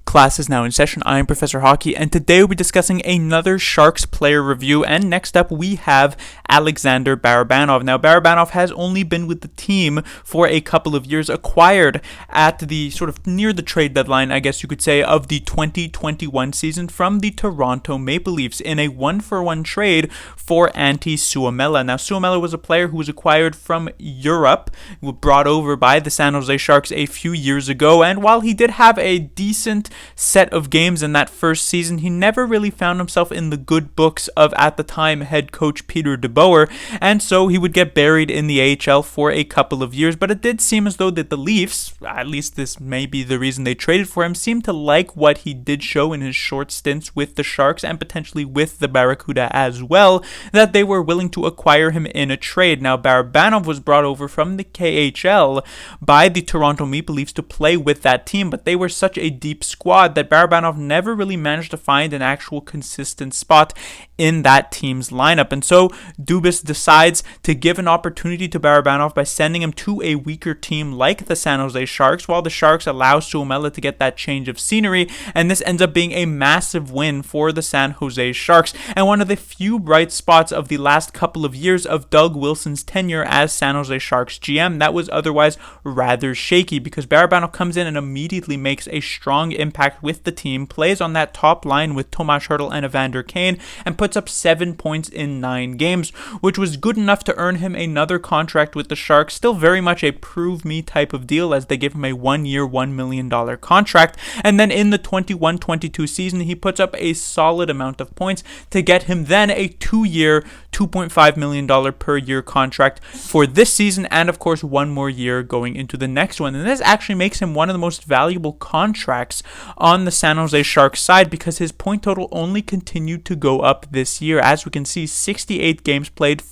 Class is now in session. I'm Professor Hockey, and today we'll be discussing another Sharks player review. And next up, we have Alexander Barabanov. Now, Barabanov has only been with the team for a couple of years, acquired at the sort of near the trade deadline, I guess you could say, of the 2021 season from the Toronto Maple Leafs in a 1-for-1 trade for Antti Suomela. Now, Suomela was a player who was acquired from Europe, brought over by the San Jose Sharks a few years ago, and while he did have a decent set of games in that first season, he never really found himself in the good books of, at the time, head coach Peter DeBoer, and so he would get buried in the AHL for a couple of years. But it did seem as though that the Leafs, at least this may be the reason they traded for him, seemed to like what he did show in his short stints with the Sharks and potentially with the Barracuda as well, that they were willing to acquire him in a trade. Now, Barabanov was brought over from the KHL by the Toronto Maple Leafs to play with that team, but they were such a deep squad that Barabanov never really managed to find an actual consistent spot in that team's lineup. And so Dubas decides to give an opportunity to Barabanov by sending him to a weaker team like the San Jose Sharks, while the Sharks allow Suomela to get that change of scenery, and this ends up being a massive win for the San Jose Sharks, and one of the few bright spots of the last couple of years of Doug Wilson's tenure as San Jose Sharks GM that was otherwise rather shaky, because Barabanov comes in and immediately makes a strong impact with the team, plays on that top line with Tomas Hertl and Evander Kane, and puts up 7 points in 9 games, which was good enough to earn him another contract with the Sharks. Still very much a prove me type of deal, as they give him a 1-year, $1 million contract. And then in the 21-22 season, he puts up a solid amount of points to get him then a 2-year, $2.5 million per year contract for this season, and of course 1 more year going into the next one. And this actually makes him one of the most valuable contracts on the San Jose Sharks side, because his point total only continued to go up this year. As we can see, 68 games played,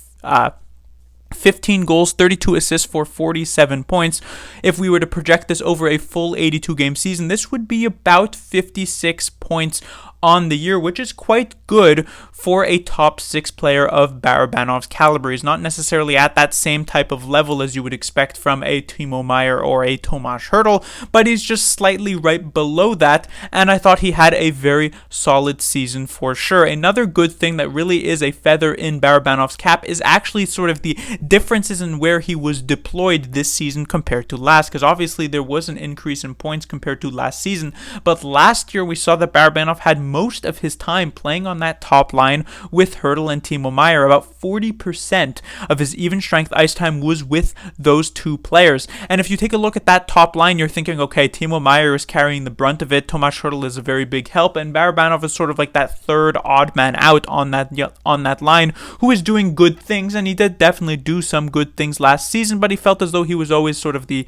15 goals, 32 assists for 47 points. If we were to project this over a full 82-game season, this would be about 56 points on the year, which is quite good for a top 6 player of Barabanov's caliber. He's not necessarily at that same type of level as you would expect from a Timo Meier or a Tomas Hertl, but he's just slightly right below that, and I thought he had a very solid season for sure. Another good thing that really is a feather in Barabanov's cap is actually sort of the differences in where he was deployed this season compared to last, because obviously there was an increase in points compared to last season, but last year we saw that Barabanov had most of his time playing on that top line with Hertl and Timo Meier. About 40% of his even strength ice time was with those two players. And if you take a look at that top line, you're thinking, okay, Timo Meier is carrying the brunt of it, Tomas Hertl is a very big help, and Barabanov is sort of like that third odd man out on that line, who is doing good things, and he did definitely do some good things last season, but he felt as though he was always sort of the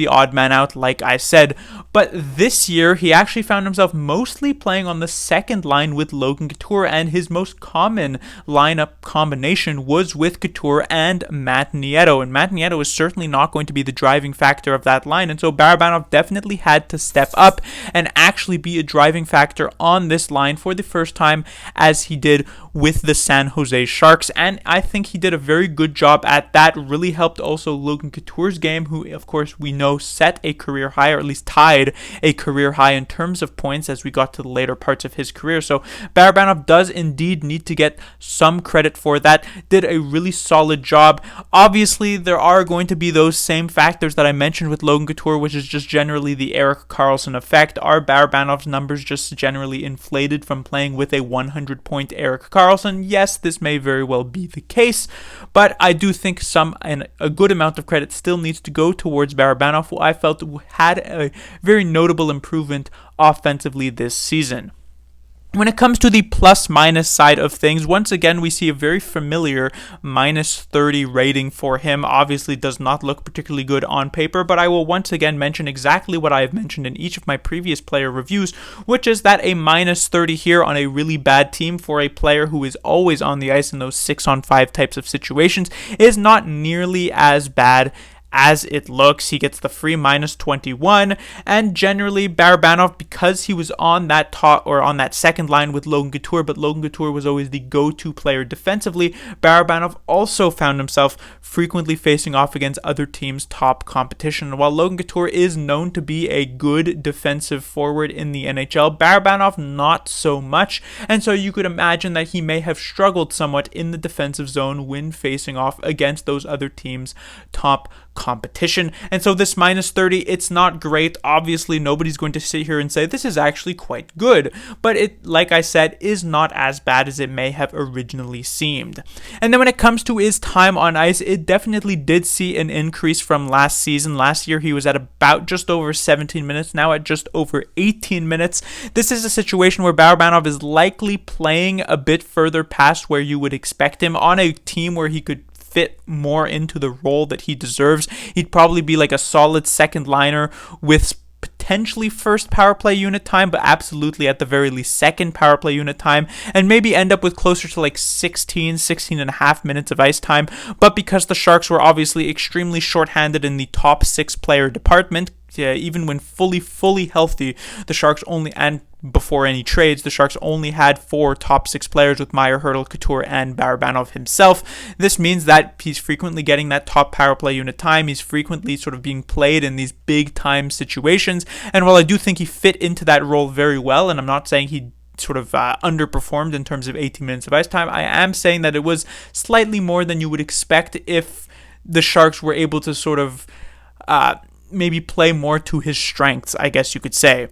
odd man out, like I said. But this year, he actually found himself mostly playing on the second line with Logan Couture, and his most common lineup combination was with Couture and Matt Nieto. And Matt Nieto is certainly not going to be the driving factor of that line, and so Barabanov definitely had to step up and actually be a driving factor on this line for the first time, as he did with the San Jose Sharks. And I think he did a very good job at that. Really helped also Logan Couture's game, who of course we know set a career high, or at least tied a career high in terms of points as we got to the later parts of his career. So Barabanov does indeed need to get some credit for that. Did a really solid job. Obviously there are going to be those same factors that I mentioned with Logan Couture, which is just generally the Erik Karlsson effect. Are Barabanov's numbers just generally inflated from playing with a 100-point Erik Karlsson? Yes, this may very well be the case, but I do think a good amount of credit still needs to go towards Barabanov, who I felt had a very notable improvement offensively this season. When it comes to the plus-minus side of things, once again, we see a very familiar -30 rating for him. Obviously, does not look particularly good on paper, but I will once again mention exactly what I have mentioned in each of my previous player reviews, which is that a -30 here on a really bad team for a player who is always on the ice in those 6-on-5 types of situations is not nearly as bad as it looks. He gets the free -21, and generally Barabanov, because he was on that top or on that second line with Logan Couture, but Logan Couture was always the go-to player defensively, Barabanov also found himself frequently facing off against other teams' top competition. And while Logan Couture is known to be a good defensive forward in the NHL, Barabanov not so much, and so you could imagine that he may have struggled somewhat in the defensive zone when facing off against those other teams' top competition. And so this -30, it's not great. Obviously, nobody's going to sit here and say this is actually quite good, but it, like I said, is not as bad as it may have originally seemed. And then when it comes to his time on ice, it definitely did see an increase from last season. Last year, he was at about just over 17 minutes, now at just over 18 minutes. This is a situation where Barabanov is likely playing a bit further past where you would expect him on a team where he could fit more into the role that he deserves. He'd probably be like a solid second liner with potentially first power play unit time, but absolutely at the very least second power play unit time, and maybe end up with closer to like 16 and a half minutes of ice time. But because the Sharks were obviously extremely shorthanded in the top 6 player department, even when fully healthy, the Sharks only, and before any trades, the Sharks only had 4 top 6 players with Meier, Hertl, Couture, and Barabanov himself. This means that he's frequently getting that top power play unit time. He's frequently sort of being played in these big time situations. And while I do think he fit into that role very well, and I'm not saying he sort of underperformed in terms of 18 minutes of ice time, I am saying that it was slightly more than you would expect if the Sharks were able to sort of maybe play more to his strengths, I guess you could say.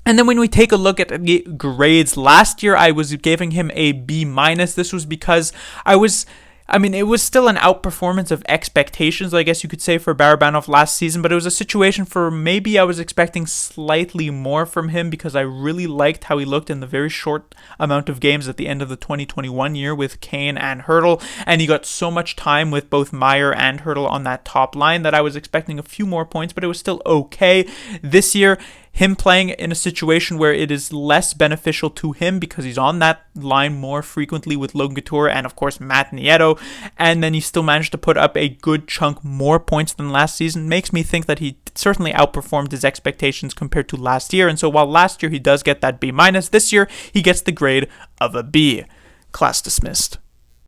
And then when we take a look at the grades, last year I was giving him a B-. This was because it was still an outperformance of expectations, I guess you could say, for Barabanov last season, but it was a situation for maybe I was expecting slightly more from him because I really liked how he looked in the very short amount of games at the end of the 2021 year with Kane and Hertl, and he got so much time with both Meier and Hertl on that top line that I was expecting a few more points, but it was still okay. This year, him playing in a situation where it is less beneficial to him because he's on that line more frequently with Logan Couture and, of course, Matt Nieto, and then he still managed to put up a good chunk more points than last season, makes me think that he certainly outperformed his expectations compared to last year. And so while last year he does get that B-, this year he gets the grade of a B. Class dismissed.